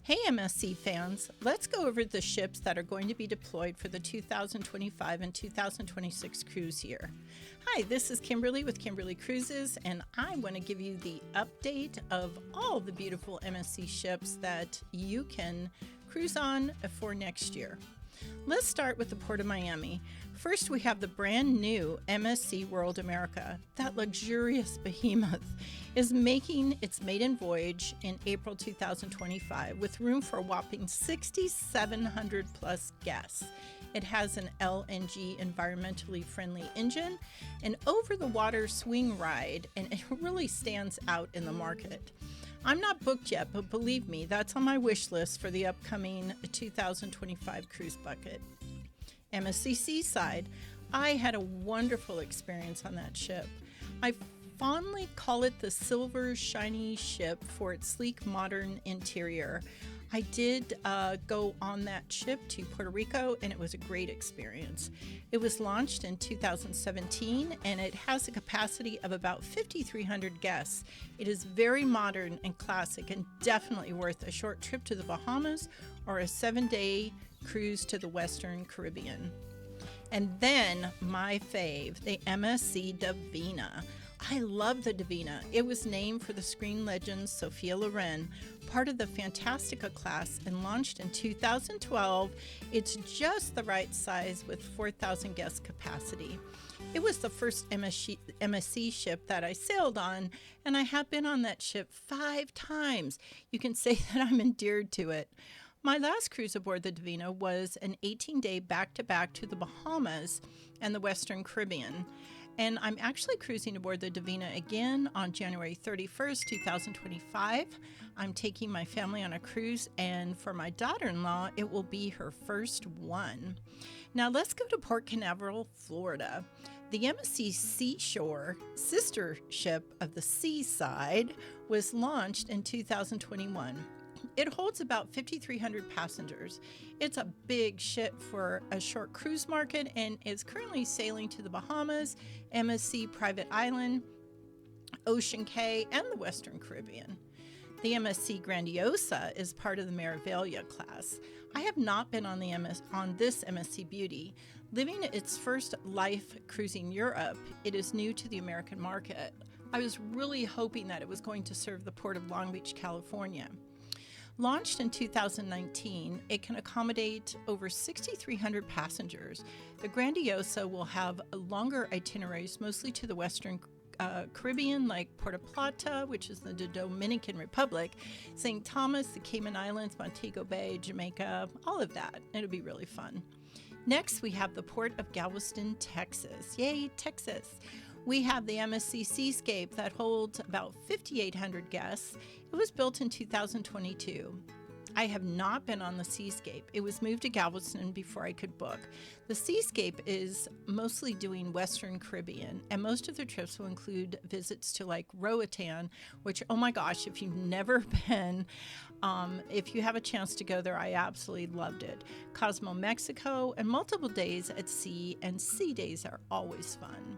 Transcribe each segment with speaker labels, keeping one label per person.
Speaker 1: Hey MSC fans, let's go over the ships that are going to be deployed for the 2025 and 2026 cruise year. Hi, this is Kimberly with Kimberly Cruises, and I want to give you the update of all the beautiful MSC ships that you can cruise on for next year. Let's start with the Port of Miami. First, we have the brand new MSC World America. That luxurious behemoth is making its maiden voyage in April 2025 with room for a whopping 6,700 plus guests. It has an LNG environmentally friendly engine, an over-the-water swing ride, and it really stands out in the market. I'm not booked yet, but believe me, that's on my wish list for the upcoming 2025 cruise bucket. MSC Seaside. I had a wonderful experience on that ship. I fondly call it the silver shiny ship for its sleek modern interior. I did go on that ship to Puerto Rico, and it was a great experience. It was launched in 2017, and it has a capacity of about 5,300 guests. It is very modern and classic, and definitely worth a short trip to the Bahamas or a 7-day cruise to the Western Caribbean. And then my fave, the MSC Divina. I love the Divina. It was named for the screen legend Sophia Loren, part of the Fantastica class, and launched in 2012. It's just the right size with 4,000 guest capacity. It was the first MSC ship that I sailed on, and I have been on that ship 5 times. You can say that I'm endeared to it. My last cruise aboard the Divina was an 18-day back-to-back to the Bahamas and the Western Caribbean. And I'm actually cruising aboard the Divina again on January 31st, 2025. I'm taking my family on a cruise, and for my daughter-in-law, it will be her first one. Now let's go to Port Canaveral, Florida. The MSC Seashore, sister ship of the Seaside, was launched in 2021. It holds about 5,300 passengers. It's a big ship for a short cruise market and is currently sailing to the Bahamas, MSC Private Island, Ocean Cay, and the Western Caribbean. The MSC Grandiosa is part of the Marelia class. I have not been on this MSC Beauty. Living its first life cruising Europe, it is new to the American market. I was really hoping that it was going to serve the port of Long Beach, California. Launched in 2019, it can accommodate over 6,300 passengers. The Grandiosa will have longer itineraries, mostly to the Western Caribbean, like Puerto Plata, which is the Dominican Republic, St. Thomas, the Cayman Islands, Montego Bay, Jamaica, all of that. It'll be really fun. Next, we have the Port of Galveston, Texas. Yay, Texas! We have the MSC Seascape that holds about 5,800 guests. It was built in 2022. I have not been on the Seascape. It was moved to Galveston before I could book. The Seascape is mostly doing Western Caribbean, and most of their trips will include visits to like Roatan, which, oh my gosh, if you've never been, if you have a chance to go there, I absolutely loved it. Cozumel, Mexico, and multiple days at sea, and sea days are always fun.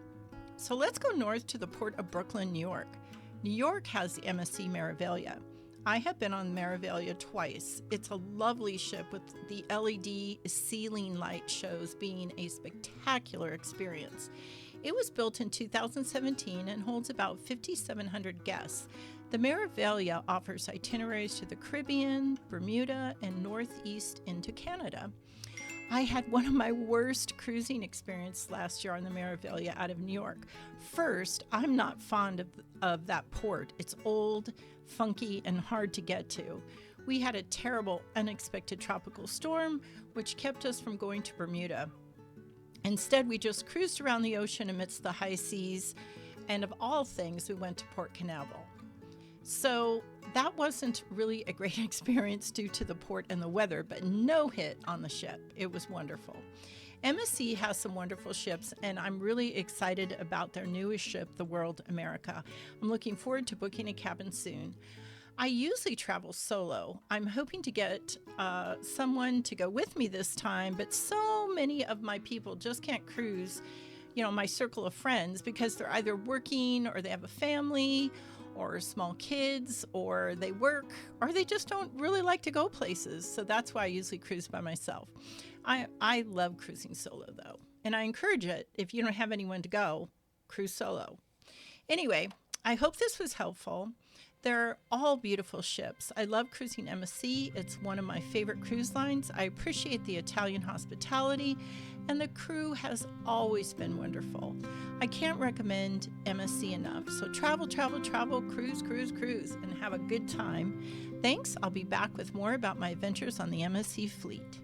Speaker 1: So let's go north to the Port of Brooklyn, New York. New York has the MSC Marelia. I have been on Marelia twice. It's a lovely ship with the LED ceiling light shows being a spectacular experience. It was built in 2017 and holds about 5,700 guests. The Marelia offers itineraries to the Caribbean, Bermuda, and northeast into Canada. I had one of my worst cruising experiences last year on the Marelia out of New York. First, I'm not fond of that port. It's old, funky, and hard to get to. We had a terrible, unexpected tropical storm, which kept us from going to Bermuda. Instead, we just cruised around the ocean amidst the high seas, and of all things, we went to Port Canaveral. So that wasn't really a great experience due to the port and the weather, but no hit on the ship. It was wonderful. MSC has some wonderful ships, and I'm really excited about their newest ship, the World America. I'm looking forward to booking a cabin soon. I usually travel solo. I'm hoping to get someone to go with me this time, but so many of my people just can't cruise, my circle of friends, because they're either working or they have a family or small kids, or they work, or they just don't really like to go places. So that's why I usually cruise by myself. I love cruising solo though, and I encourage it. If you don't have anyone to go, cruise solo. Anyway, I hope this was helpful. They're all beautiful ships. I love cruising MSC. It's one of my favorite cruise lines. I appreciate the Italian hospitality, and the crew has always been wonderful. I can't recommend MSC enough. So travel, travel, travel, cruise, cruise, cruise, and have a good time. Thanks. I'll be back with more about my adventures on the MSC fleet.